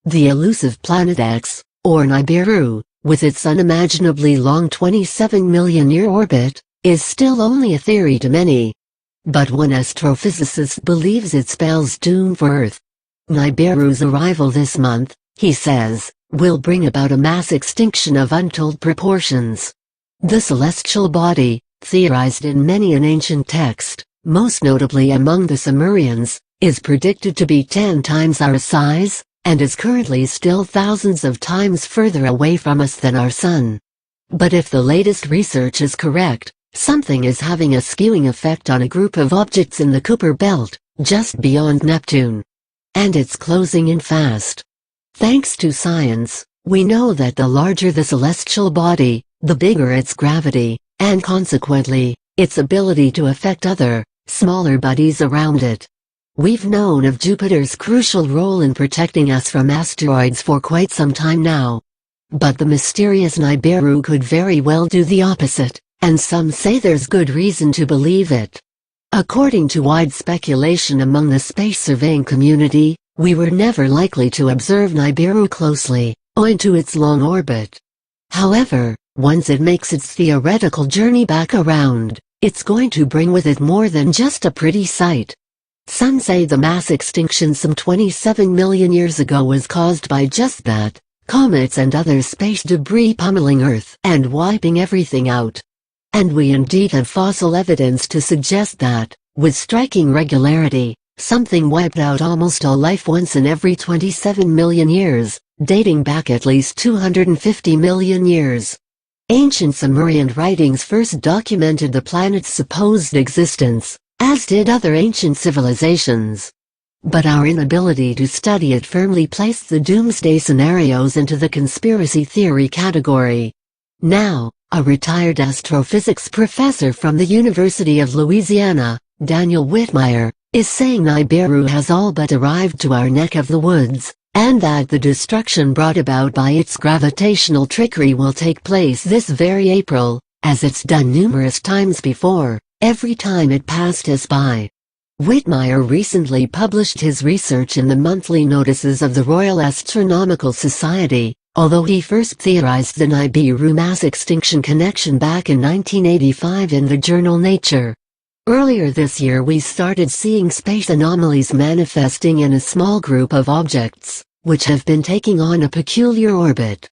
The elusive planet X, or Nibiru, with its unimaginably long 27 million-year orbit, is still only a theory to many. But one astrophysicist believes it spells doom for Earth. Nibiru's arrival this month, he says, will bring about a mass extinction of untold proportions. The celestial body, theorized in many an ancient text, most notably among the Sumerians, is predicted to be 10 times our size, and is currently still thousands of times further away from us than our Sun. But if the latest research is correct, something is having a skewing effect on a group of objects in the Kuiper belt, just beyond Neptune. And it's closing in fast. Thanks to science, we know that the larger the celestial body, the bigger its gravity, and consequently, its ability to affect other, smaller bodies around it. We've known of Jupiter's crucial role in protecting us from asteroids for quite some time now. But the mysterious Nibiru could very well do the opposite, and some say there's good reason to believe it. According to wide speculation among the space surveying community, we were never likely to observe Nibiru closely, owing to its long orbit. However, once it makes its theoretical journey back around, it's going to bring with it more than just a pretty sight. Some say the mass extinction some 27 million years ago was caused by just that, comets and other space debris pummeling Earth and wiping everything out. And we indeed have fossil evidence to suggest that, with striking regularity, something wiped out almost all life once in every 27 million years, dating back at least 250 million years. Ancient Sumerian writings first documented the planet's supposed existence, as did other ancient civilizations. But our inability to study it firmly placed the doomsday scenarios into the conspiracy theory category. Now, a retired astrophysics professor from the University of Louisiana, Daniel Whitmire, is saying Nibiru has all but arrived to our neck of the woods, and that the destruction brought about by its gravitational trickery will take place this very April, as it's done numerous times before, every time it passed us by. Whitmire recently published his research in the monthly notices of the Royal Astronomical Society, although he first theorized the Nibiru mass extinction connection back in 1985 in the journal Nature. Earlier this year we started seeing space anomalies manifesting in a small group of objects, which have been taking on a peculiar orbit.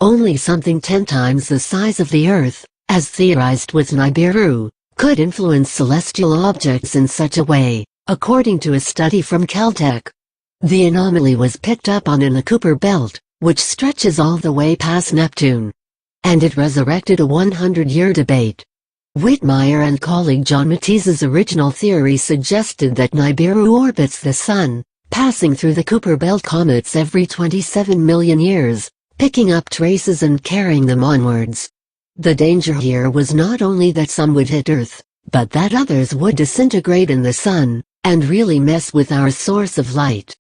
Only something 10 times the size of the Earth, as theorized with Nibiru, could influence celestial objects in such a way, according to a study from Caltech. The anomaly was picked up on in the Kuiper belt, which stretches all the way past Neptune. And it resurrected a 100-year debate. Whitmire and colleague John Matisse's original theory suggested that Nibiru orbits the Sun, passing through the Kuiper belt comets every 27 million years, picking up traces and carrying them onwards. The danger here was not only that some would hit Earth, but that others would disintegrate in the Sun, and really mess with our source of light.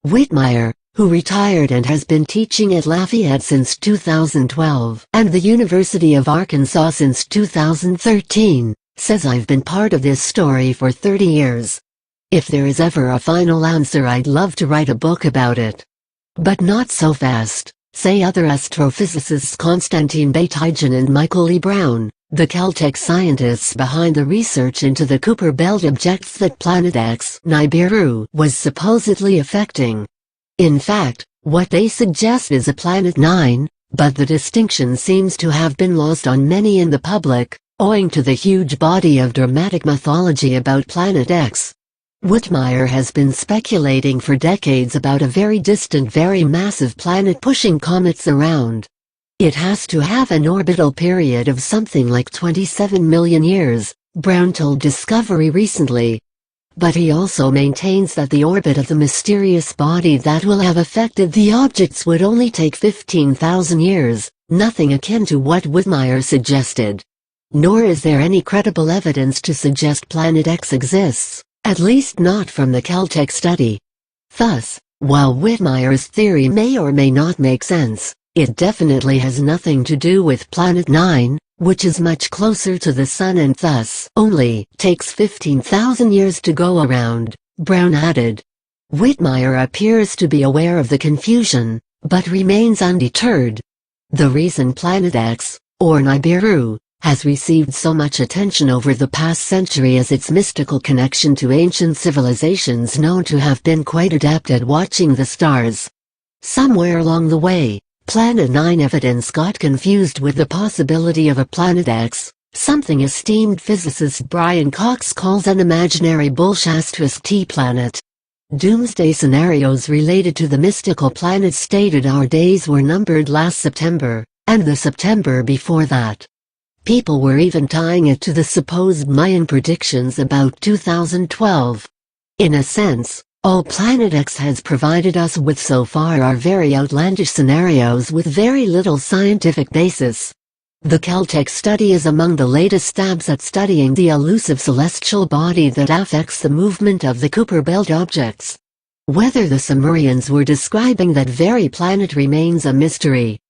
Whitmire, who retired and has been teaching at Lafayette since 2012 and the University of Arkansas since 2013, says I've been part of this story for 30 years. If there is ever a final answer, I'd love to write a book about it. But not so fast, say other astrophysicists Konstantin Batygin and Michael E. Brown, the Caltech scientists behind the research into the Kuiper belt objects that Planet X, Nibiru, was supposedly affecting. In fact, what they suggest is a Planet 9, but the distinction seems to have been lost on many in the public, owing to the huge body of dramatic mythology about Planet X. Whitmire has been speculating for decades about a very distant, very massive planet pushing comets around. It has to have an orbital period of something like 27 million years, Brown told Discovery recently. But he also maintains that the orbit of the mysterious body that will have affected the objects would only take 15,000 years, nothing akin to what Whitmire suggested. Nor is there any credible evidence to suggest Planet X exists, at least not from the Caltech study. Thus, while Whitmire's theory may or may not make sense, it definitely has nothing to do with Planet 9, which is much closer to the Sun and thus only takes 15,000 years to go around, Brown added. Whitmire appears to be aware of the confusion, but remains undeterred. The reason Planet X, or Nibiru, has received so much attention over the past century is its mystical connection to ancient civilizations known to have been quite adept at watching the stars. Somewhere along the way, Planet 9 evidence got confused with the possibility of a Planet X, something esteemed physicist Brian Cox calls an imaginary *T planet. Doomsday scenarios related to the mystical planet stated our days were numbered last September, and the September before that. People were even tying it to the supposed Mayan predictions about 2012. In a sense, all Planet X has provided us with so far are very outlandish scenarios with very little scientific basis. The Caltech study is among the latest stabs at studying the elusive celestial body that affects the movement of the Kuiper Belt objects. Whether the Sumerians were describing that very planet remains a mystery.